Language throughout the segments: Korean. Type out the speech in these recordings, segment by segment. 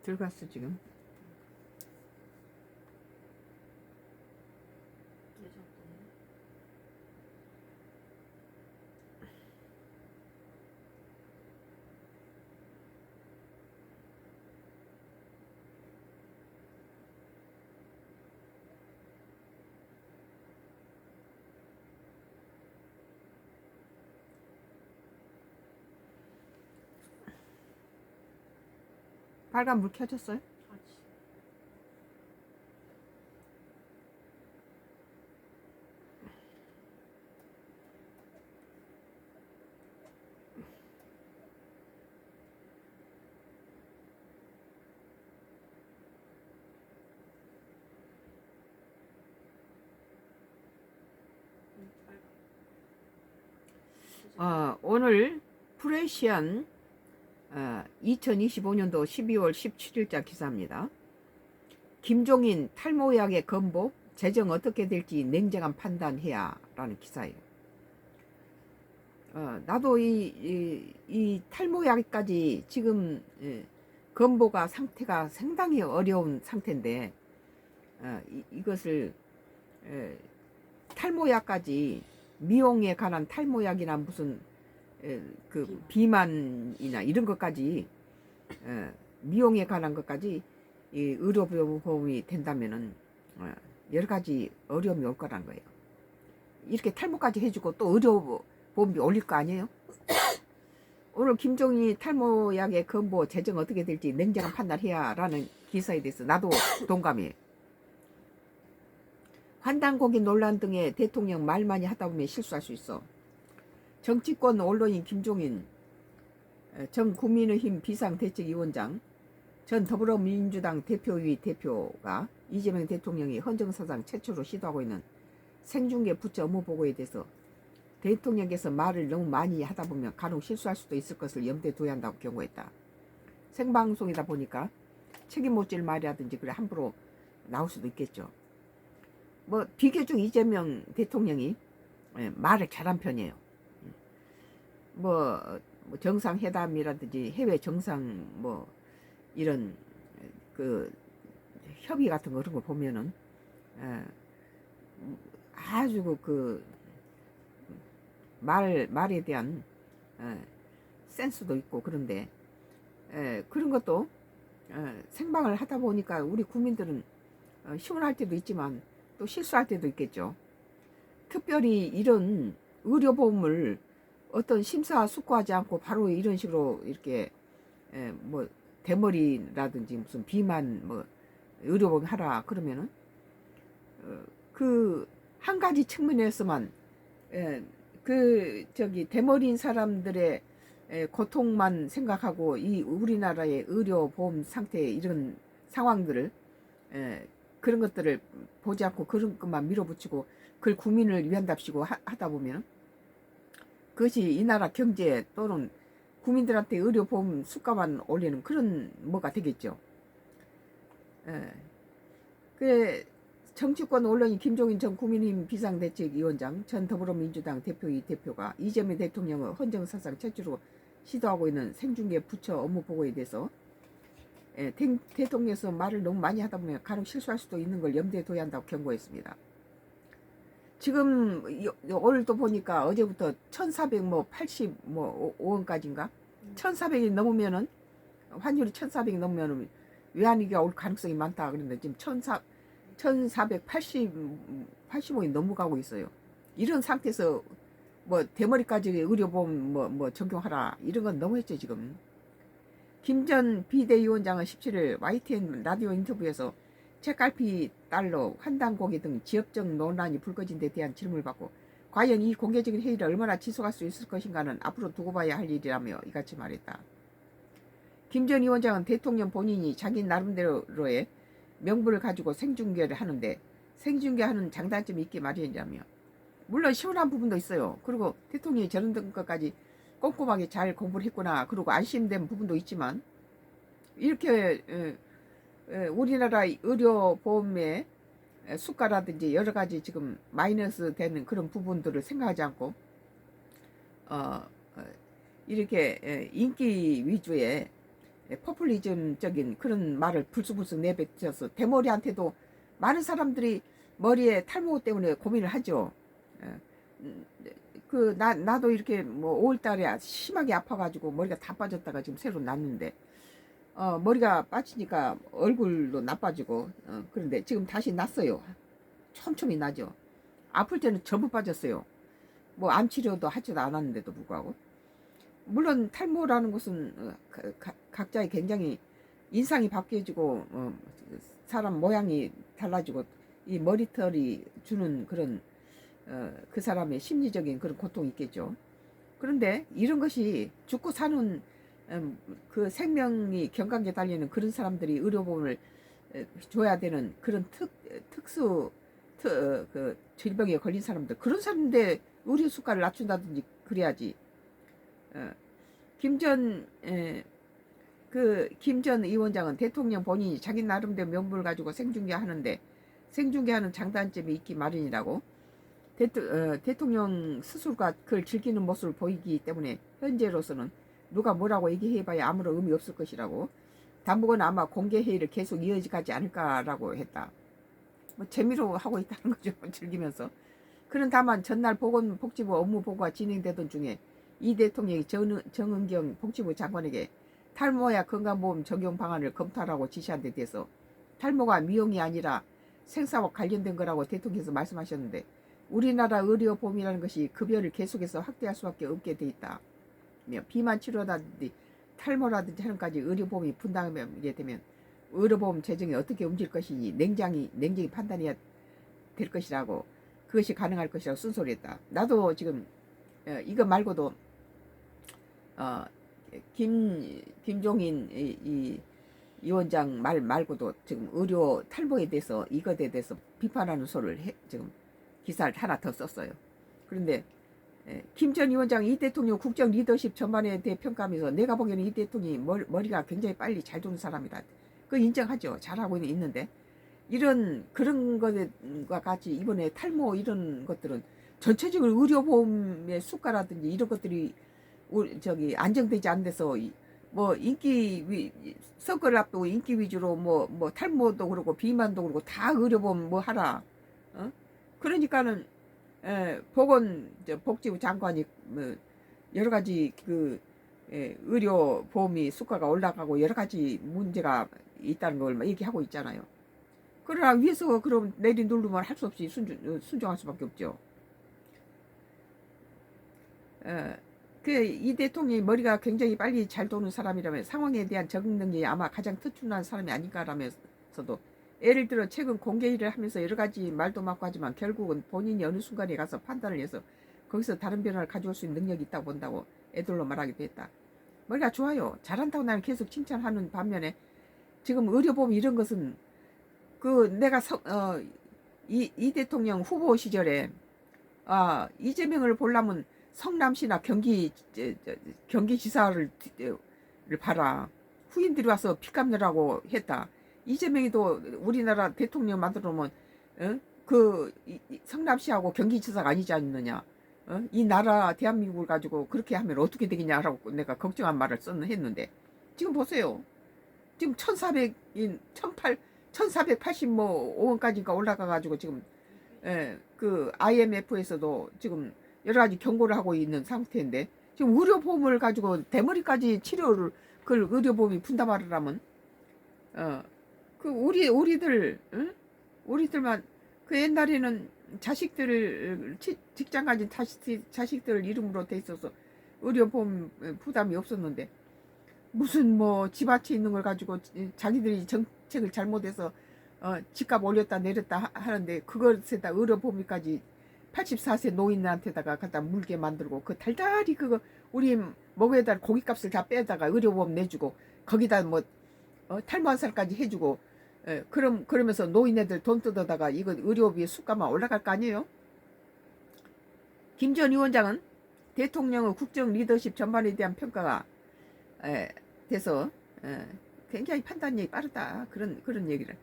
들어갔어 지금. 빨간 불 켜졌어요? 오늘 프레시안 2025년도 12월 17일자 기사입니다. 김종인 탈모약의 건보 재정 어떻게 될지 냉정한 판단해야 라는 기사예요. 나도 이 탈모약까지 지금 건보가 상태가 상당히 어려운 상태인데 이것을 탈모약까지 미용에 관한 탈모약이나 무슨 그 비만이나 이런 것까지 미용에 관한 것까지 이 의료보험이 된다면은 여러 가지 어려움이 올 거란 거예요. 이렇게 탈모까지 해주고 또 의료보험비 올릴 거 아니에요? 오늘 김종인이 탈모약의 건보 재정 어떻게 될지 냉정한 판단해야 라는 기사에 대해서 나도 동감해. 환단고기 논란 등의 대통령 말 많이 하다 보면 실수할 수 있어. 정치권 언론인 김종인 전 국민의힘 비상대책위원장 전 더불어민주당 대표위 대표가 이재명 대통령이 헌정사상 최초로 시도하고 있는 생중계 부처 업무 보고에 대해서 대통령께서 말을 너무 많이 하다 보면 간혹 실수할 수도 있을 것을 염두에 둬야 한다고 경고했다. 생방송이다 보니까 책임 못 질 말이라든지 그래 함부로 나올 수도 있겠죠. 뭐 비교적 이재명 대통령이 말을 잘한 편이에요. 뭐 정상회담이라든지 해외 정상 뭐 이런 그 협의 같은 거 그런 거 보면은 아주 그 말에 대한 센스도 있고 그런데 그런 것도 생방을 하다 보니까 우리 국민들은 시원할 때도 있지만 또 실수할 때도 있겠죠. 특별히 이런 의료보험을 어떤 심사숙고하지 않고 바로 이런 식으로 이렇게 뭐 대머리라든지 무슨 비만 뭐 의료보험 하라 그러면은 그 한 가지 측면에서만 그 저기 대머리인 사람들의 고통만 생각하고 이 우리나라의 의료보험 상태 이런 상황들을 그런 것들을 보지 않고 그런 것만 밀어붙이고 그걸 국민을 위한답시고 하다 보면 그것이 이 나라 경제 또는 국민들한테 의료보험 수가만 올리는 그런 뭐가 되겠죠. 그래 정치권 언론인 김종인 전 국민의힘 비상대책위원장 전 더불어민주당 대표위 대표가 이재명 대통령의 헌정사상 최초로 시도하고 있는 생중계 부처 업무 보고에 대해서 대통령에서 말을 너무 많이 하다 보면 간혹 실수할 수도 있는 걸 염두에 둬야 한다고 경고했습니다. 지금 오늘도 보니까 어제부터 1485원까지인가 1400이 넘으면은 환율이 1400이 넘으면은 외환위기가 올 가능성이 많다 그런데 지금 1485원이 넘어가고 있어요. 이런 상태에서 뭐 대머리까지 의료보험 뭐 적용하라 이런 건 너무했죠 지금. 김 전 비대위원장은 17일 YTN 라디오 인터뷰에서 책갈피 달러, 환단고기 등 지역적 논란이 불거진 데 대한 질문을 받고 과연 이 공개적인 회의를 얼마나 지속할 수 있을 것인가는 앞으로 두고 봐야 할 일이라며 이같이 말했다. 김 전 위원장은 대통령 본인이 자기 나름대로의 명분을 가지고 생중계를 하는데 생중계하는 장단점이 있기 마련이라며 물론 시원한 부분도 있어요. 그리고 대통령이 저런 것까지 꼼꼼하게 잘 공부를 했구나 그리고 안심된 부분도 있지만 이렇게 우리나라 의료보험의 수가라든지 여러 가지 지금 마이너스 되는 그런 부분들을 생각하지 않고 이렇게 인기 위주의 포퓰리즘적인 그런 말을 불쑥불쑥 내뱉어서 대머리한테도 많은 사람들이 머리에 탈모 때문에 고민을 하죠. 예. 나도 이렇게 뭐 5월달에 심하게 아파가지고 머리가 다 빠졌다가 지금 새로 났는데, 머리가 빠지니까 얼굴도 나빠지고, 그런데 지금 다시 났어요. 촘촘히 나죠. 아플 때는 전부 빠졌어요. 뭐 암 치료도 하지도 않았는데도 불구하고. 물론 탈모라는 것은 각자의 굉장히 인상이 바뀌어지고, 사람 모양이 달라지고, 이 머리털이 주는 그런 그 사람의 심리적인 그런 고통이 있겠죠. 그런데 이런 것이 죽고 사는 그 생명이 경각에 달리는 그런 사람들이 의료보험을 줘야 되는 그런 그 질병에 걸린 사람들, 그런 사람인데 의료 수가를 낮춘다든지 그래야지. 김 전 위원장은 대통령 본인이 자기 나름대로 명분을 가지고 생중계하는데 생중계하는 장단점이 있기 마련이라고. 대통령 스스로가 그걸 즐기는 모습을 보이기 때문에 현재로서는 누가 뭐라고 얘기해봐야 아무런 의미 없을 것이라고. 당분간 아마 공개회의를 계속 이어가지 않을까라고 했다. 뭐 재미로 하고 있다는 거죠. 즐기면서. 그는 다만 전날 보건복지부 업무 보고가 진행되던 중에 이 대통령이 정은경 복지부 장관에게 탈모약 건강보험 적용 방안을 검토하라고 지시한 데 대해서 탈모가 미용이 아니라 생사와 관련된 거라고 대통령께서 말씀하셨는데, 우리나라 의료보험이라는 것이 급여를 계속해서 확대할 수밖에 없게 돼 있다. 비만 치료라든지 탈모라든지 하는 까지 의료보험이 분담하게 되면 의료보험 재정이 어떻게 움직일 것이니 냉정히 판단해야 될 것이라고, 그것이 가능할 것이라고 쓴소리했다. 나도 지금 이거 말고도 김종인 이 위원장 말 말고도 지금 의료 탈모에 대해서 이것에 대해서 비판하는 소리를 지금 기사를 하나 더 썼어요. 그런데 김 전 위원장 이 대통령 국정 리더십 전반에 대해 평가하면서 내가 보기에는 이 대통령이 머리가 굉장히 빨리 잘 도는 사람이다. 그거 인정하죠. 잘하고 있는데 이런 그런 것과 같이 이번에 탈모 이런 것들은 전체적으로 의료보험의 수가라든지 이런 것들이 안정되지 않은 데서 뭐 선거를 앞두고 인기 위주로 뭐 탈모도 그렇고 비만도 그렇고 다 의료보험 뭐 하라. 그러니까는 보건복지부 장관이 뭐 여러 가지 의료보험이 수가가 올라가고 여러 가지 문제가 있다는 걸 얘기하고 있잖아요. 그러나 위에서 그럼 내리 누르면 할 수 없이 순종할 수밖에 없죠. 이 대통령이 머리가 굉장히 빨리 잘 도는 사람이라면 상황에 대한 적응 능력이 아마 가장 특출난 사람이 아닌가라면서도, 예를 들어 최근 공개일을 하면서 여러 가지 말도 많고 하지만 결국은 본인이 어느 순간에 가서 판단을 해서 거기서 다른 변화를 가져올 수 있는 능력이 있다고 본다고 애들로 말하기도 했다. 머리가 좋아요. 잘한다고 나는 계속 칭찬하는 반면에 지금 의료보험 이런 것은 내가 이 대통령 후보 시절에 이재명을 보려면 성남시나 경기지사를 봐라. 후임들이 와서 핏값 내라고 했다. 이재명이도 우리나라 대통령 만들어 놓으면 성남시하고 경기지사가 아니지 않느냐. 이 나라 대한민국을 가지고 그렇게 하면 어떻게 되겠냐라고 내가 걱정한 말을 했는데 지금 보세요. 지금 1485원까지가 올라가가지고 지금 IMF에서도 지금 여러 가지 경고를 하고 있는 상태인데, 지금 의료보험을 가지고 대머리까지 치료를 그걸 의료보험이 분담하려면 우리들만 옛날에는 직장 가진 자식들 이름으로 돼 있어서 의료보험 부담이 없었는데, 무슨 뭐 집앞에 있는 걸 가지고 자기들이 정책을 잘못해서 집값 올렸다 내렸다 하는데 그것에다 의료보험까지 84세 노인한테다가 갖다 물게 만들고 달달이 우리 먹어야 고깃값을 다 빼다가 의료보험 내주고 거기다 뭐 탈모한 살까지 해주고, 그러면서 노인네들 돈 뜯어다가 이거 의료비 수가만 올라갈 거 아니에요? 김 전 위원장은 대통령의 국정 리더십 전반에 대한 평가가 돼서 굉장히 판단력이 빠르다, 그런 얘기를.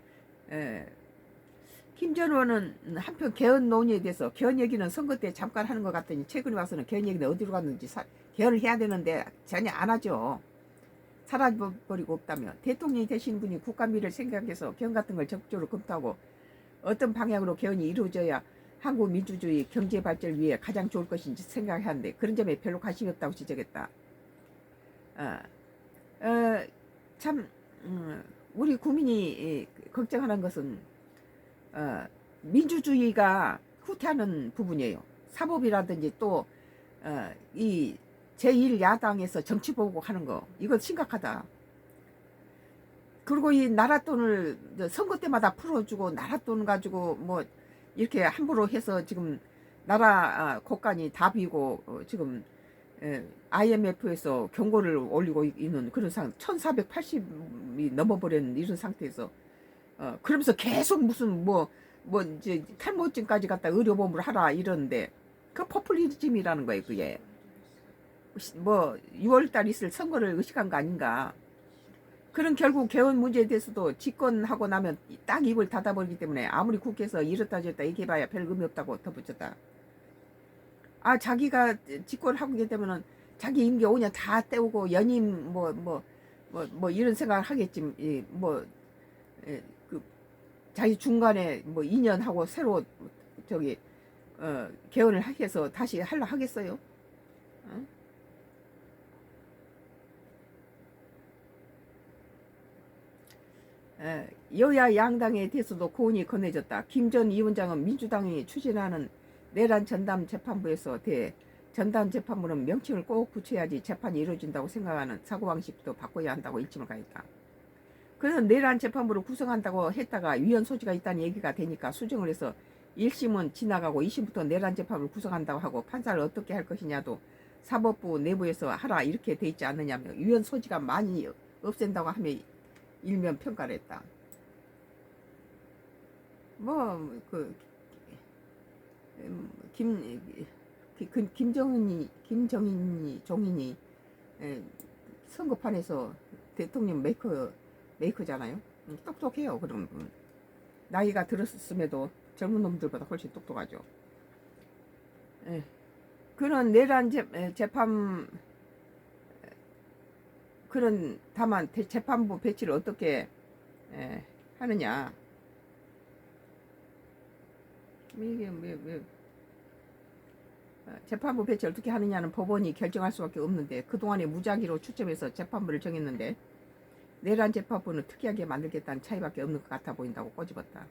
김 전 의원은 한편 개헌 논의에 대해서, 개헌 얘기는 선거 때 잠깐 하는 것 같더니 최근에 와서는 개헌 얘기는 어디로 갔는지 개헌을 해야 되는데 전혀 안 하죠. 사라져버리고 없다며 대통령이 되신 분이 국가미를 생각해서 개헌 같은 걸 적극적으로 검토하고 어떤 방향으로 개헌이 이루어져야 한국 민주주의 경제 발전을 위해 가장 좋을 것인지 생각하는데 그런 점에 별로 관심이 없다고 지적했다. 참 우리 국민이 걱정하는 것은 민주주의가 후퇴하는 부분이에요. 사법이라든지 또 이 제1야당에서 정치 보복하는 거 이건 심각하다. 그리고 이 나라 돈을 선거 때마다 풀어주고 나라 돈 가지고 뭐 이렇게 함부로 해서 지금 나라 곳간이 다 비고 지금 IMF에서 경고를 올리고 있는 그런 상황 1480이 넘어버린 이런 상태에서 그러면서 계속 무슨 뭐 이제 탈모증까지 갖다 의료보험을 하라 이러는데 그 포퓰리즘이라는 거예요. 그게 뭐 6월달 있을 선거를 의식한 거 아닌가. 그런 결국 개헌 문제에 대해서도 집권하고 나면 딱 입을 닫아버리기 때문에 아무리 국회에서 이렇다 저렇다 얘기해봐야 별 의미 없다고 덧붙였다. 자기가 집권하고 있기 때문에 자기 임기 5년 다 때우고 연임 뭐 이런 생각을 하겠지. 그 자기 중간에 뭐 2년 하고 새로 저기 개헌을 해서 다시 하려 하겠어요? 여야 양당에 대해서도 고언이 건네졌다. 김 전 위원장은 민주당이 추진하는 내란 전담 재판부에서 전담 재판부는 명칭을 꼭 붙여야지 재판이 이루어진다고 생각하는 사고방식도 바꿔야 한다고 일침을 가했다. 그래서 내란 재판부를 구성한다고 했다가 위헌 소지가 있다는 얘기가 되니까 수정을 해서 1심은 지나가고 2심부터 내란 재판부를 구성한다고 하고 판사를 어떻게 할 것이냐도 사법부 내부에서 하라 이렇게 돼 있지 않느냐며 위헌 소지가 많이 없앤다고 하며 일면 평가를 했다. 종인이 선거판에서 대통령 메이커잖아요. 똑똑해요. 그럼 나이가 들었음에도 젊은 놈들보다 훨씬 똑똑하죠. 그런 내란 재판 그런 다만 재판부 배치를 어떻게 하느냐. 이게 재판부 배치를 어떻게 하느냐는 법원이 결정할 수밖에 없는데 그동안에 무작위로 추첨해서 재판부를 정했는데 내란 재판부는 특이하게 만들겠다는 차이밖에 없는 것 같아 보인다고 꼬집었다.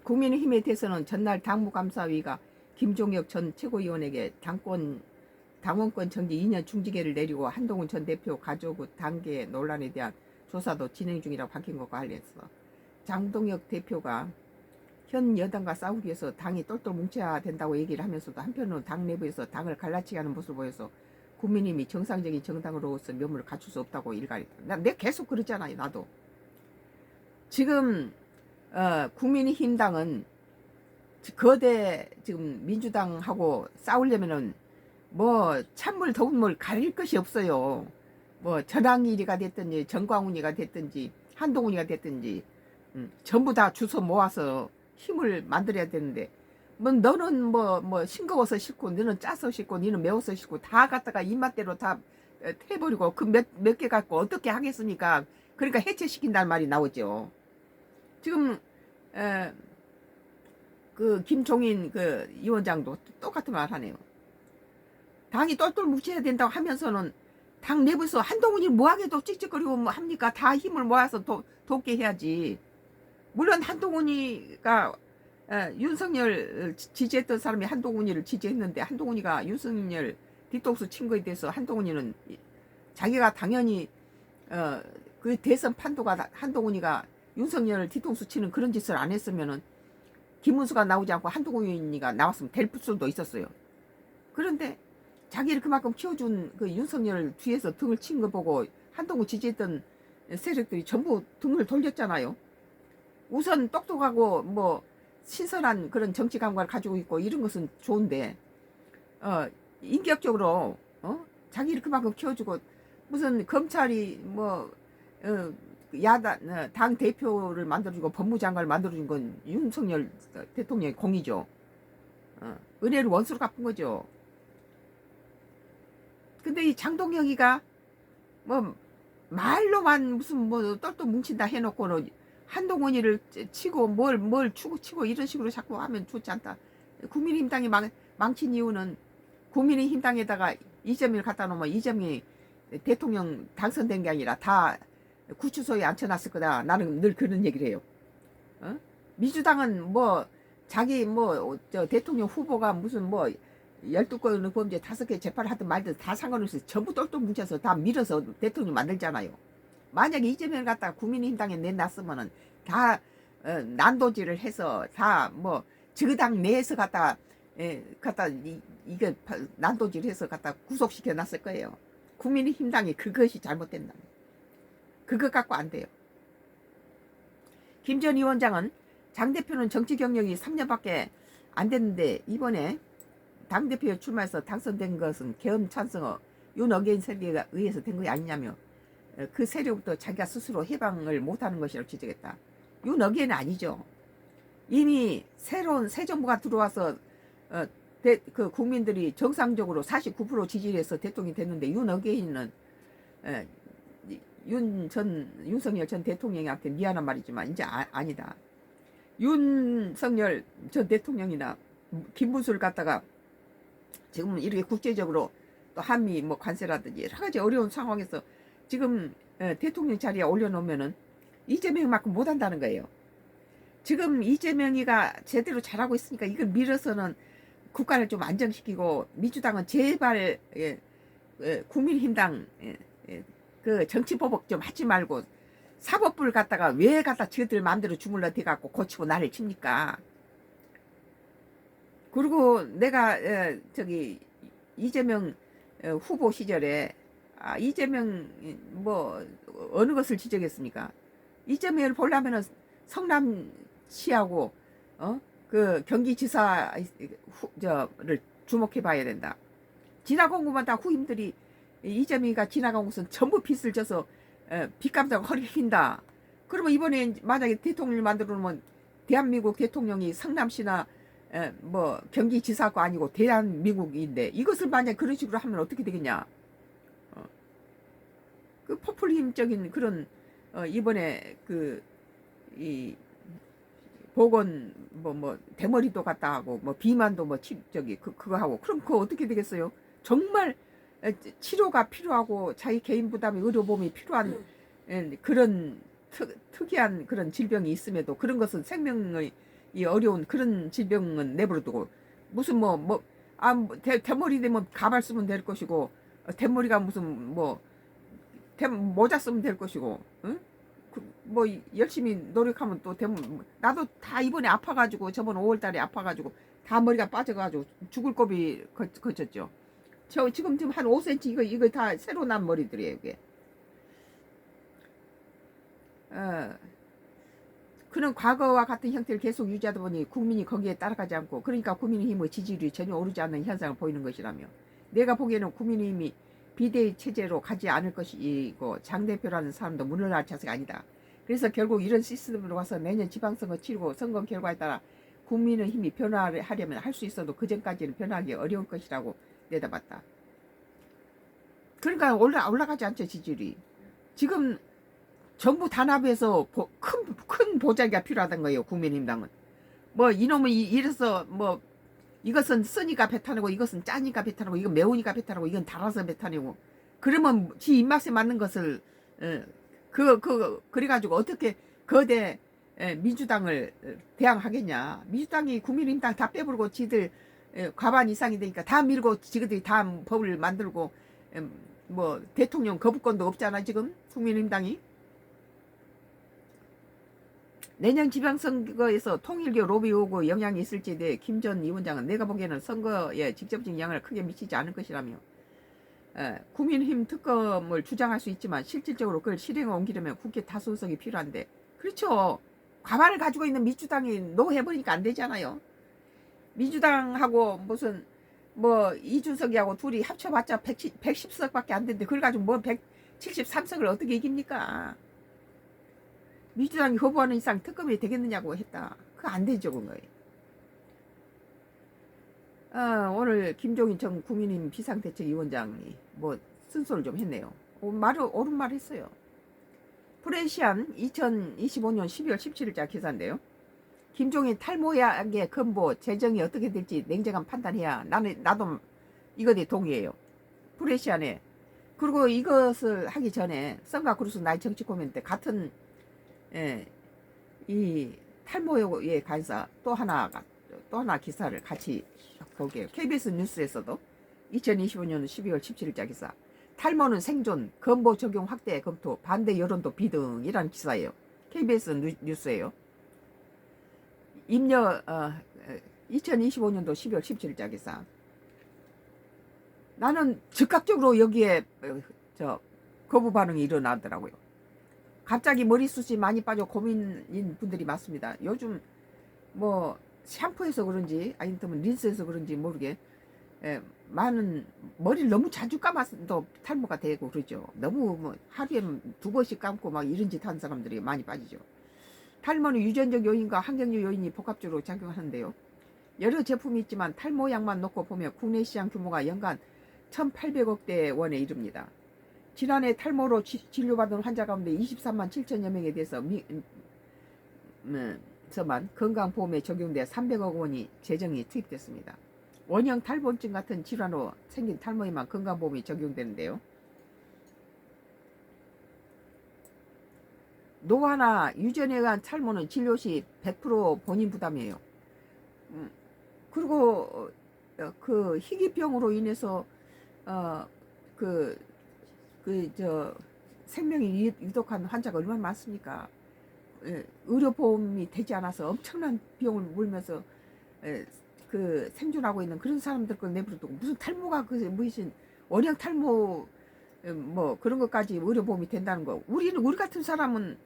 국민의힘에 대해서는 전날 당무감사위가 김종혁 전 최고위원에게 당원권 정지 2년 중징계를 내리고 한동훈 전 대표 가족 단계 논란에 대한 조사도 진행 중이라고 밝힌 것과 관련해서 장동혁 대표가 현 여당과 싸우기 위해서 당이 똘똘 뭉쳐야 된다고 얘기를 하면서도 한편으로는 당 내부에서 당을 갈라치게 하는 모습을 보여서 국민의힘이 정상적인 정당으로서 면모를 갖출 수 없다고 일갈했다. 내가 계속 그러잖아요. 나도. 지금 국민의힘 당은 거대 지금 민주당하고 싸우려면은 뭐 찬물 더운 물 가릴 것이 없어요. 뭐 전황일이가 됐든지 정광훈이가 됐든지 한동훈이가 됐든지 전부 다 주워 모아서 힘을 만들어야 되는데 뭐 너는 뭐 싱거워서 싫고 너는 짜서 싫고 너는 매워서 싫고 다 갖다가 입맛대로 다 해버리고 그 몇 개 갖고 어떻게 하겠습니까? 그러니까 해체시킨다는 말이 나오죠. 지금 그 김종인 그 위원장도 똑같은 말 하네요. 당이 똘똘 뭉쳐야 된다고 하면서는 당 내부에서 한동훈이 뭐하게도 찍찍거리고 뭐 합니까? 다 힘을 모아서 돕게 해야지. 물론 한동훈이가 윤석열 지지했던 사람이 한동훈이를 지지했는데 한동훈이가 윤석열 뒤통수 친 거에 대해서 한동훈이는 자기가 당연히 그 대선 판도가 한동훈이가 윤석열 뒤통수 치는 그런 짓을 안 했으면은 김문수가 나오지 않고 한동훈이가 나왔으면 될 수도 있었어요. 그런데 자기를 그만큼 키워준 그 윤석열 뒤에서 등을 친 거 보고 한동훈 지지했던 세력들이 전부 등을 돌렸잖아요. 우선 똑똑하고 뭐 신선한 그런 정치 감각을 가지고 있고 이런 것은 좋은데 인격적으로 자기를 그만큼 키워주고 무슨 검찰이 뭐 야당 당 대표를 만들어주고 법무장관을 만들어준 건 윤석열 대통령의 공이죠. 은혜를 원수로 갚은 거죠. 근데 이 장동혁이가 뭐 말로만 무슨 뭐 똘똘 뭉친다 해놓고는 한동훈이를 치고 뭘 치고 이런 식으로 자꾸 하면 좋지 않다. 국민의힘당이 망친 이유는 국민의힘당에다가 이재명을 갖다 놓으면 이재명이 대통령 당선된 게 아니라 다 구치소에 앉혀놨을 거다. 나는 늘 그런 얘기를 해요. 어? 민주당은 뭐 자기 뭐 저 대통령 후보가 무슨 뭐 12건의 범죄 5개 재판을 하든 말든 다 상관없이 전부 똘똘 뭉쳐서 다 밀어서 대통령 만들잖아요. 만약에 이재명을 갖다가 국민의힘당에 내놨으면은 다 난도질을 해서 다 뭐 저당 내에서 갖다 이게 난도질해서 갖다 구속시켜 놨을 거예요. 국민의힘당이 그것이 잘못된다. 그것 갖고 안 돼요. 김 전 위원장은 장 대표는 정치 경력이 3년밖에 안 됐는데 이번에 당대표에 출마해서 당선된 것은 계엄 찬성어 윤어게인 세력에 의해서 된 것이 아니냐며 그 세력부터 자기가 스스로 해방을 못하는 것이라고 지적했다. 윤어게인은 아니죠. 이미 새로운 새 정부가 들어와서 그 국민들이 정상적으로 49% 지지해서 대통령이 됐는데 윤어게인은 윤석열 전 대통령한테 미안한 말이지만 이제 아니다. 윤석열 전 대통령이나 김문수를 갖다가 지금 이렇게 국제적으로 또 한미 뭐 관세라든지 여러 가지 어려운 상황에서 지금 대통령 자리에 올려놓으면은 이재명만큼 못한다는 거예요. 지금 이재명이가 제대로 잘하고 있으니까 이걸 밀어서는 국가를 좀 안정시키고 민주당은 제발 국민힘당 그 정치보복 좀 하지 말고 사법부를 갖다가 왜 갖다 저들 마음대로 주물러 대갖고 고치고 나를 칩니까? 그리고 내가 저기 이재명 후보 시절에 이재명 뭐 어느 것을 지적했습니까? 이재명을 보려면은 성남시하고 그 경기지사 저를 주목해 봐야 된다. 지나간 곳마다 후임들이 이재명이가 지나간 곳은 전부 빚을 져서 빚감다가 허리 휜다. 그러면 이번에 만약에 대통령을 만들어 놓으면 대한민국 대통령이 성남시나 뭐 경기지사가 아니고 대한민국인데 이것을 만약 그런 식으로 하면 어떻게 되겠냐? 그 포퓰리즘적인 그런 이번에 그 이 보건 뭐 대머리도 갖다 하고 뭐 비만도 뭐 저기 그거 하고 그럼 그거 어떻게 되겠어요? 정말 치료가 필요하고 자기 개인 부담이 의료보험이 필요한 그런 특이한 그런 질병이 있음에도 그런 것은 생명의 이 어려운 그런 질병은 내버려두고 무슨 대머리 되면 가발 쓰면 될 것이고 대머리가 무슨 모자 쓰면 될 것이고 응? 뭐 열심히 노력하면 또 나도 다 이번에 아파가지고 저번 5월달에 아파가지고 다 머리가 빠져가지고 죽을 고비 거쳤죠. 저 지금 한 5cm 이거 다 새로 난 머리들이에요 이게. 그런 과거와 같은 형태를 계속 유지하다 보니 국민이 거기에 따라가지 않고 그러니까 국민의힘의 지지율이 전혀 오르지 않는 현상을 보이는 것이라며 내가 보기에는 국민의힘이 비대위 체제로 가지 않을 것이고 장 대표라는 사람도 물러날 자세가 아니다. 그래서 결국 이런 시스템으로 가서 내년 지방선거 치르고 선거 결과에 따라 국민의힘이 변화를 하려면 할 수 있어도 그 전까지는 변화하기 어려울 것이라고 내다봤다. 그러니까 올라가지 않죠 지지율이. 지금 정부 단합에서 큰 보자기가 필요하단 거예요 국민의힘당은. 뭐 이놈은 이래서 뭐 이것은 쓰니까 배타내고 이것은 짜니까 배타내고 이건 매우니까 배타내고 이건 달아서 배타내고 그러면 지 입맛에 맞는 것을 그래가지고 어떻게 거대 민주당을 대항하겠냐. 민주당이 국민의힘당 다 빼버리고 지들 과반 이상이 되니까 다 밀고 지들이 다 법을 만들고 뭐 대통령 거부권도 없잖아 지금 국민의힘당이. 내년 지방선거에서 통일교 로비 오고 영향이 있을지에 대해 김 전 위원장은 내가 보기에는 선거에 직접적인 영향을 크게 미치지 않을 것이라며 국민의힘 특검을 주장할 수 있지만 실질적으로 그걸 실행에 옮기려면 국회 다수석이 필요한데 그렇죠. 과반을 가지고 있는 민주당이 노 해버리니까 안 되잖아요. 민주당하고 무슨 뭐 이준석이하고 둘이 합쳐봤자 110석밖에 안 되는데 그걸 가지고 뭐 173석을 어떻게 이깁니까? 민주당이 거부하는 이상 특검이 되겠느냐고 했다. 그거 안 되죠, 그거에. 오늘 김종인 전 국민의힘 비상대책위원장이 뭐 쓴소리를 좀 했네요. 옳은 말 했어요. 프레시안 2025년 12월 17일자 기사인데요. 김종인 탈모약의 근보 재정이 어떻게 될지 냉정한 판단해야 나도 이거에 동의해요. 프레시안에. 그리고 이것을 하기 전에 썬가 크루스 나이 정치 코멘 때 같은 이 탈모에 관해서 또 하나 기사를 같이 볼게요. KBS 뉴스에서도 2025년 12월 17일자 기사. 탈모는 생존, 건보 적용 확대 검토, 반대 여론도 비등이라는 기사예요. KBS 뉴스예요. 임려 2025년도 12월 17일자 기사. 나는 즉각적으로 여기에 거부 반응이 일어나더라고요. 갑자기 머리숱이 많이 빠져 고민인 분들이 많습니다. 요즘 뭐 샴푸해서 그런지 아니면 린스해서 그런지 모르게 많은 머리를 너무 자주 감아도 탈모가 되고 그러죠. 너무 뭐 하루에 2번씩 감고 막 이런 짓 하는 사람들이 많이 빠지죠. 탈모는 유전적 요인과 환경적 요인이 복합적으로 작용하는데요. 여러 제품이 있지만 탈모약만 놓고 보면 국내 시장 규모가 연간 1,800억대 원에 이릅니다. 지난해 탈모로 진료받은 환자 가운데 23만 7천여 명에 대해서 서만 건강보험에 적용돼 300억 원이 재정이 투입됐습니다. 원형 탈모증 같은 질환으로 생긴 탈모에만 건강보험이 적용되는데요. 노화나 유전에 의한 탈모는 진료 시 100% 본인 부담이에요. 그리고 그 희귀병으로 인해서 생명이 유독한 환자가 얼마나 많습니까? 의료보험이 되지 않아서 엄청난 비용을 물면서 그 생존하고 있는 그런 사람들 걸 내버려두고 무슨 탈모가 무슨 원형 탈모 뭐 그런 것까지 의료보험이 된다는 거. 우리 같은 사람은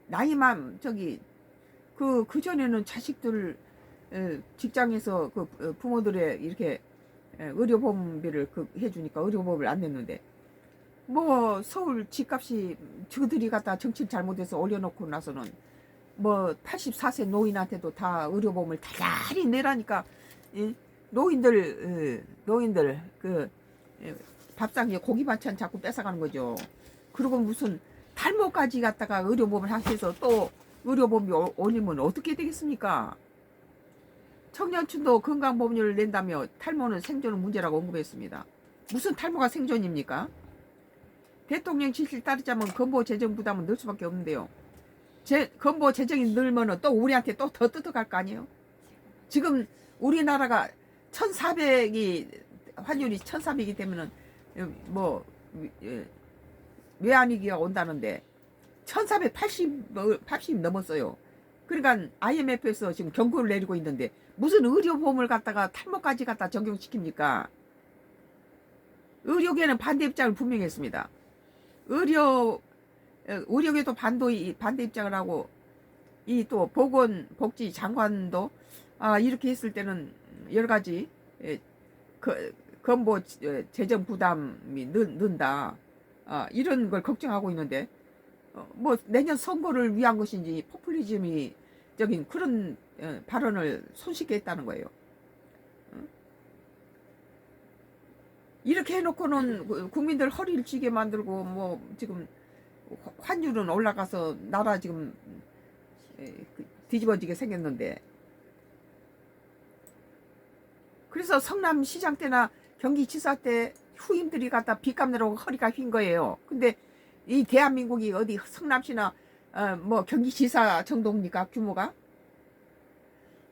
나이만 그 전에는 자식들 직장에서 그 부모들의 이렇게 의료보험비를 해주니까 의료보험을 안 냈는데 뭐 서울 집값이 저들이 갖다 정치를 잘못해서 올려놓고 나서는 뭐 84세 노인한테도 다 의료보험을 달달이 내라니까 노인들 그 밥상에 고기 반찬 자꾸 뺏어가는 거죠. 그리고 무슨 탈모까지 갖다가 의료보험을 하셔서 또 의료보험이 올리면 어떻게 되겠습니까? 청년층도 건강보험료를 낸다며 탈모는 생존은 문제라고 언급했습니다. 무슨 탈모가 생존입니까? 대통령 지시를 따르자면 건보 재정 부담은 늘 수밖에 없는데요. 건보 재정이 늘면 또 우리한테 또 더 뜯어갈 거 아니에요? 지금 우리나라가 1,400이 환율이 1,400이 되면은 뭐 외환위기가 온다는데 1,480 넘었어요. 그러니까 IMF에서 지금 경고를 내리고 있는데 무슨 의료보험을 갖다가 탈모까지 갖다 적용시킵니까? 의료계는 반대 입장을 분명히 했습니다. 의료계도 반대 입장을 하고 이 또 보건복지 장관도 이렇게 했을 때는 여러 가지 건보 재정 부담이 는다 이런 걸 걱정하고 있는데 뭐 내년 선거를 위한 것인지 포퓰리즘적인 그런 발언을 손쉽게 했다는 거예요. 이렇게 해놓고는 국민들 허리를 쥐게 만들고 뭐 지금 환율은 올라가서 나라 지금 뒤집어지게 생겼는데 그래서 성남시장 때나 경기지사 때 후임들이 갖다 빚값 내라고 허리가 휜 거예요. 근데 이 대한민국이 어디 성남시나 뭐 경기지사 정도입니까 규모가?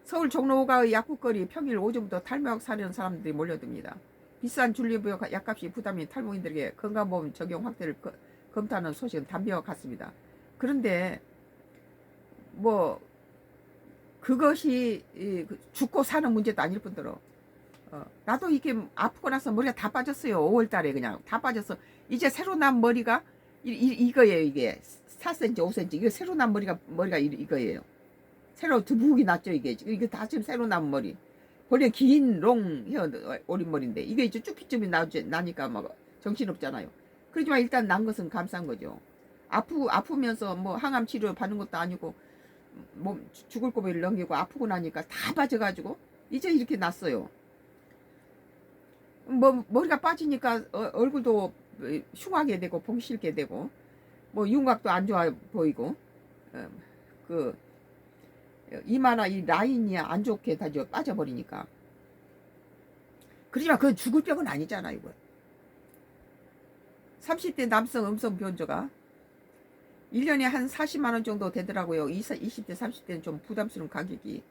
서울 종로가의 약국거리 평일 오전부터 탈모약 사려는 사람들이 몰려듭니다. 비싼 줄리부 약값이 부담인 탈모인들에게 건강보험 적용 확대를 검토하는 소식은 담배와 같습니다. 그런데 뭐 그것이 죽고 사는 문제도 아닐 뿐더러 나도 이게 아프고 나서 머리가 다 빠졌어요. 5월달에 그냥 다 빠졌어. 이제 새로 난 머리가 이거예요. 이게 4cm 5cm 이거 새로 난 머리가 이거예요. 새로 두부기 났죠. 이게 다 지금 새로 난 머리. 원래 긴 롱 헤어 어린 머리인데 이게 이제 쭈피쭈피 나니까 막 정신없잖아요. 그렇지만 일단 난 것은 감사한 거죠. 아프면서 뭐 항암 치료 받는 것도 아니고 몸 죽을 고비를 넘기고 아프고 나니까 다 빠져가지고 이제 이렇게 났어요. 뭐 머리가 빠지니까 얼굴도 흉하게 되고 보기 싫게 되고 뭐 윤곽도 안 좋아 보이고 어, 그 이마나 이 라인이 안 좋게 다 빠져버리니까. 그렇지만 그건 죽을 병은 아니잖아 이거. 30대 남성 음성 변조가 1년에 한 40만 원 정도 되더라고요. 20대 30대는 좀 부담스러운 가격이.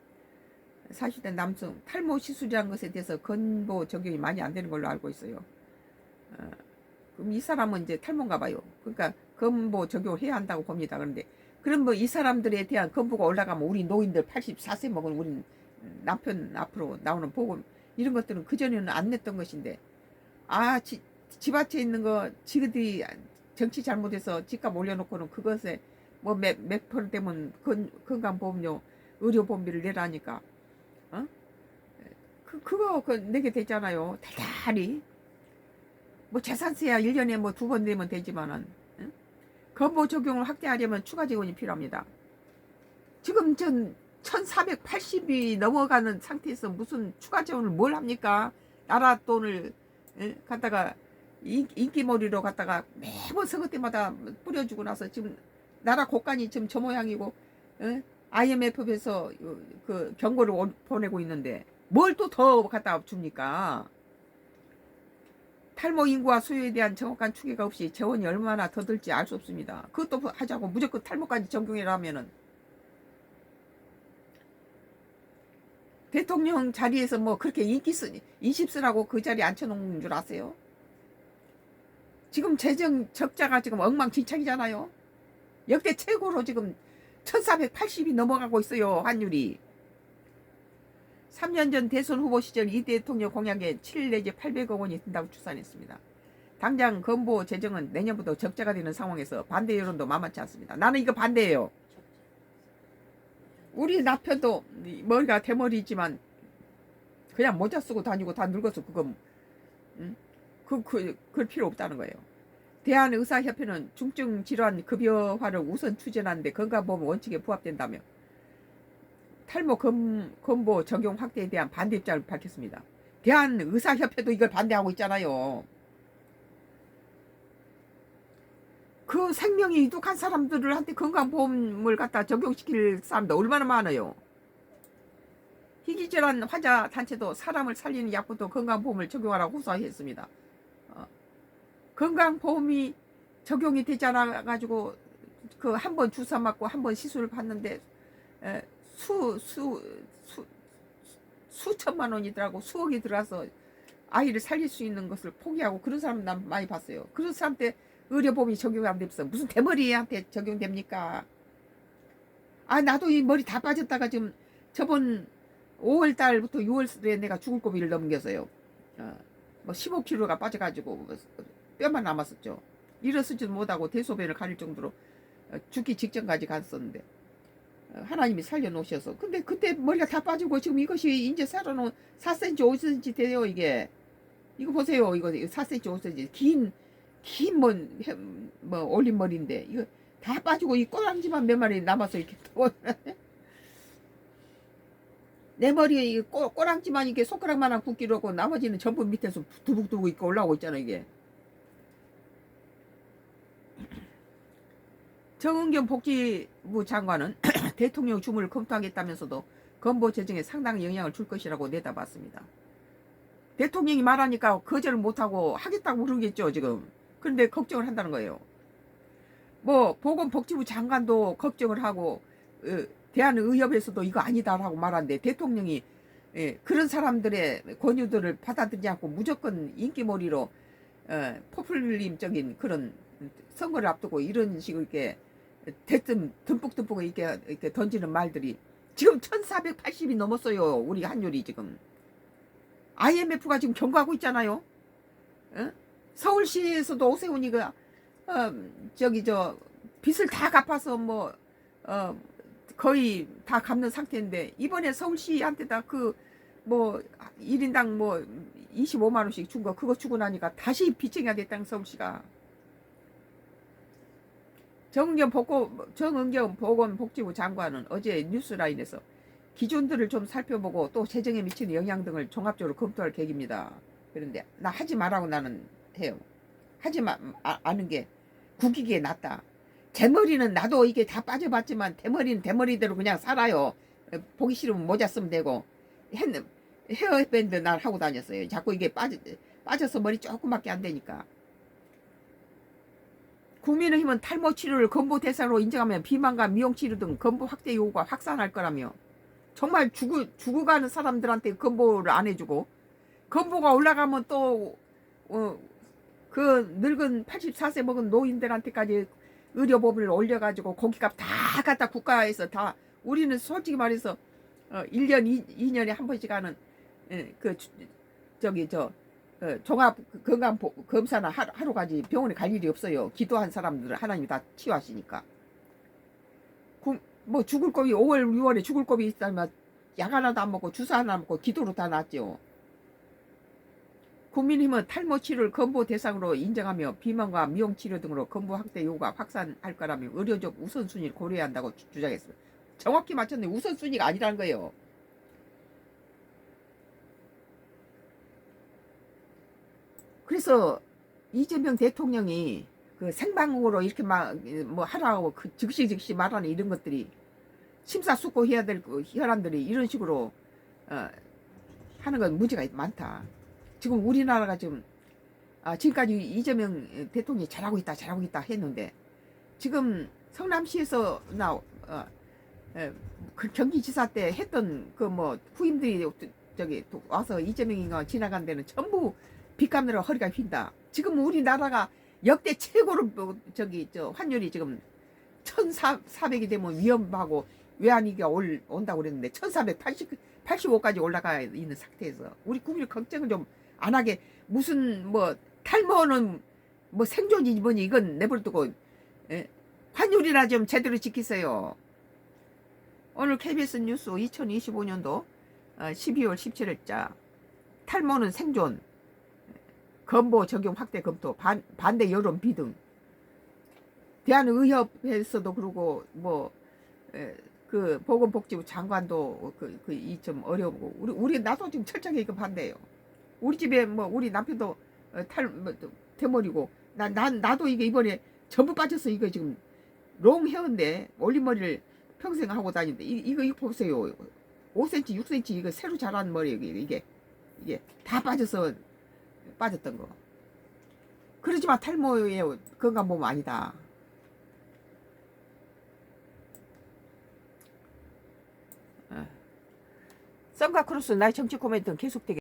40대 남성 탈모 시술이라는 것에 대해서 건보 적용이 많이 안 되는 걸로 알고 있어요. 그럼 이 사람은 이제 탈모인가 봐요. 그러니까 건보 적용을 해야 한다고 봅니다. 그런데 그럼 뭐 이 사람들에 대한 건보가 올라가면 우리 노인들 84세 먹은 우리 남편 앞으로 나오는 보험 이런 것들은 그전에는 안 냈던 것인데 집 앞에 있는 거 지그들이 정치 잘못해서 집값 올려놓고는 그것에 뭐 몇 프로 되면 건강보험료 의료보험비를 내라니까 그거 내게 되잖아요. 달달이 뭐 재산세야 1년에 뭐 2번 내면 되지만은 건보 적용을 확대하려면 추가 지원이 필요합니다. 지금 전 1480이 넘어가는 상태에서 무슨 추가 지원을 뭘 합니까? 나라 돈을 갖다가 인기몰이로 갖다가 매번 선거 때마다 뿌려주고 나서 지금 나라 곳간이 지금 저 모양이고 IMF에서 그 경고를 보내고 있는데 뭘 또 더 갖다 줍니까? 탈모 인구와 수요에 대한 정확한 추계가 없이 재원이 얼마나 더 들지 알 수 없습니다. 그것도 하자고 무조건 탈모까지 적용해라면은 대통령 자리에서 뭐 그렇게 인십 쓰라고 그 자리에 앉혀놓은 줄 아세요? 지금 재정 적자가 지금 엉망진창이잖아요. 역대 최고로 지금 1480이 넘어가고 있어요. 환율이. 3년 전 대선 후보 시절 이 대통령 공약에 7 내지 800억 원이 든다고 추산했습니다. 당장 건보 재정은 내년부터 적자가 되는 상황에서 반대 여론도 만만치 않습니다. 나는 이거 반대예요. 우리 남편도 머리가 대머리지만 그냥 모자 쓰고 다니고 다 늙어서 그거 그럴 필요 없다는 거예요. 대한의사협회는 중증 질환 급여화를 우선 추진하는데 건강보험 원칙에 부합된다며 탈모 건보 적용 확대에 대한 반대 입장을 밝혔습니다. 대한의사협회도 이걸 반대하고 있잖아요. 그 생명이 이독한 사람들한테 건강보험을 갖다 적용시킬 사람도 얼마나 많아요. 희귀질환 환자 단체도 사람을 살리는 약부터 건강보험을 적용하라고 호소했습니다. 건강보험이 적용이 되지 않아 가지고 그 한 번 주사 맞고 한 번 시술을 받는데 수천만 원이더라고. 수억이 들어가서 아이를 살릴 수 있는 것을 포기하고 그런 사람 난 많이 봤어요. 그런 사람한테 의료보험이 적용이 안 되면서 무슨 대머리한테 적용됩니까? 나도 이 머리 다 빠졌다가 지금 저번 5월 달부터 6월에 내가 죽을 고비를 넘겼어요. 뭐 15kg가 빠져가지고 뼈만 남았었죠. 일어서지도 못하고 대소변을 가릴 정도로 죽기 직전까지 갔었는데 하나님이 살려놓으셔서. 근데 그때 머리가 다 빠지고 지금 이것이 이제 살아놓은 4cm 5cm 돼요. 이거 보세요. 이거 4cm 5cm 긴 뭐 올린 머리인데 이거 다 빠지고 이 꼬랑지만 몇 마리 남아서 이렇게 내 머리에 이 꼬랑지만 이게 손가락만한 굵기로 하고 나머지는 전부 밑에서 두북두북 이렇게 올라오고 있잖아. 이게 정은경 복지부 장관은 대통령 주문을 검토하겠다면서도 건보 재정에 상당히 영향을 줄 것이라고 내다봤습니다. 대통령이 말하니까 거절을 못하고 하겠다고 그러겠죠 지금. 그런데 걱정을 한다는 거예요. 뭐 보건복지부 장관도 걱정을 하고 대한의협에서도 이거 아니다라고 말하는데 대통령이 그런 사람들의 권유들을 받아들이지 않고 무조건 인기몰이로 포퓰림적인 그런 선거를 앞두고 이런 식으로 이렇게 대뜸 듬뿍듬뿍 이렇게 던지는 말들이 지금 1480이 넘었어요. 우리 환율이 지금. IMF가 지금 경고하고 있잖아요. 서울시에서도 오세훈이가 빚을 다 갚아서 뭐 거의 다 갚는 상태인데 이번에 서울시한테다 그 뭐 1인당 뭐 25만 원씩 준 거 그거 주고 나니까 다시 빚쟁이하겠다는 서울시가. 정은경 보건복지부 장관은 어제 뉴스라인에서 기준들을 좀 살펴보고 또 재정에 미치는 영향 등을 종합적으로 검토할 계획입니다. 그런데 나 하지 말라고 나는 해요. 하지 않은 게 국이기에 낫다. 대머리는 나도 이게 다 빠져봤지만 대머리는 대머리대로 그냥 살아요. 보기 싫으면 모자 쓰면 되고. 헤어밴드 날 하고 다녔어요. 자꾸 이게 빠져서 머리 조금밖에 안 되니까. 국민의힘은 탈모 치료를 건보 대상으로 인정하면 비만과 미용 치료 등 건보 확대 요구가 확산할 거라며. 정말 죽어가는 사람들한테 건보를 안 해주고, 건보가 올라가면 또 그 늙은 84세 먹은 노인들한테까지 의료보험을 올려가지고 고기값 다 갖다 국가에서 다. 우리는 솔직히 말해서 1년 2년에 한 번씩 하는 그 저기 종합 건강 검사나 하루까지 병원에 갈 일이 없어요. 기도한 사람들은 하나님이 다 치유하시니까. 뭐 죽을 겁이 5월 6월에 죽을 겁이 있다면 약 하나도 안 먹고 주사 하나 먹고 기도로 다 낫죠. 국민힘은 탈모 치료를 건보 대상으로 인정하며 비만과 미용 치료 등으로 건보 확대 요구가 확산할 거라며 의료적 우선순위를 고려해야 한다고 주장했습니다. 정확히 맞췄네. 우선순위가 아니라는 거예요. 그래서 이재명 대통령이 그 생방으로 이렇게 막 뭐 하라고 그 즉시 말하는 이런 것들이 심사숙고해야 될 혈안들이 이런 식으로 하는 건 문제가 많다. 지금 우리나라가 지금 지금까지 이재명 대통령이 잘하고 있다 했는데 지금 성남시에서 그 경기지사 때 했던 그 뭐 후임들이 저기 와서 이재명이가 지나간 데는 전부 빚값내러 허리가 휜다. 지금 우리나라가 역대 최고로 환율이 지금 1,400이 되면 위험하고 외환위기가 온다고 그랬는데 1,485까지 올라가 있는 상태에서 우리 국민 걱정을 좀 안 하게 무슨 뭐 탈모는 뭐 생존이지 뭐니 이건 내버려두고 환율이나 좀 제대로 지키세요. 오늘 KBS 뉴스 2025년도 12월 17일자 탈모는 생존 건보 적용 확대 검토 반대 여론 비등. 대한의협에서도 그러고 뭐 그 보건복지부 장관도 이 좀 어려우고 우리 나도 지금 철저하게 이거 반대예요. 우리 집에 뭐 우리 남편도 대머리고 나도 이게 이번에 전부 빠져서 이거 지금 롱 헤어인데 올림머리를 평생 하고 다니는데 이거 보세요. 5cm 6cm 이거 새로 자란 머리예요. 이게 다 빠졌던 거. 그러지만 탈모의 건강보험 아니다. 썬과 크로스 나의 정치 코멘트는 계속되게